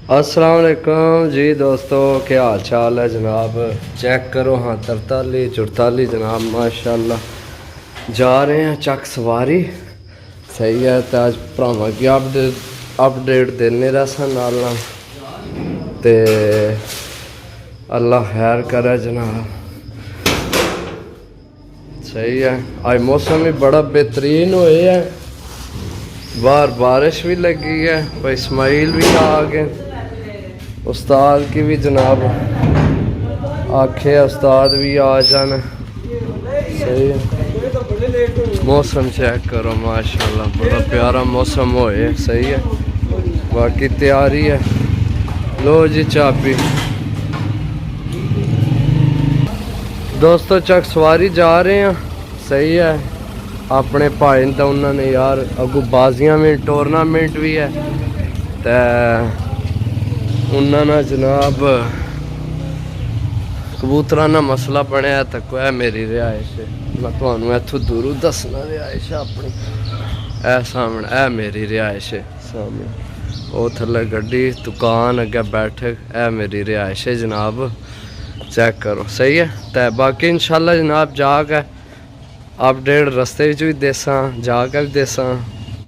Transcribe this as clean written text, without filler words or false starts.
अस्सलाम वालेकुम जी दोस्तों, क्या हाल चाल है जनाब। चेक करो हाँ 43 44 जनाब माशाल्लाह। जा रहे हैं चक सवारी। सही है तो अज भरावां की अपडेट देने रहा नाल ते अल्लाह खैर करे जनाब। सही है, आज मौसम भी बड़ा बेहतरीन हुए है, बाहर बारिश भी लगी है। भाई इस्माइल भी आ गए, उस्ताद की भी जनाब आखे उस्ताद भी आ जाना। सही है, मौसम चेक करो माशाल्लाह बड़ा प्यारा मौसम होए। सही है, बाकी तैयारी है। लो जी चाबी दोस्तों, चक सवारी जा रहे हैं। सही है, अपने भाई तो उन्होंने यार अगू बाजियां में टूरनामेंट भी है तो उन्होंने जनाब कबूतरा ना मसला बनया तक है मेरी रिहाइश। मैं तुम्हें इतों दूरों दसना रिहाइश अपनी। ए सामने ए मेरी रिहाइश है, सामने वो थले गड्डी दुकान अगे बैठक, ए मेरी रिहाइश है जनाब। चेक करो। सही है, तो बाकी इंशाल्लाह जनाब जाके अपडेट रस्ते भी देसा, जाके भी देसा।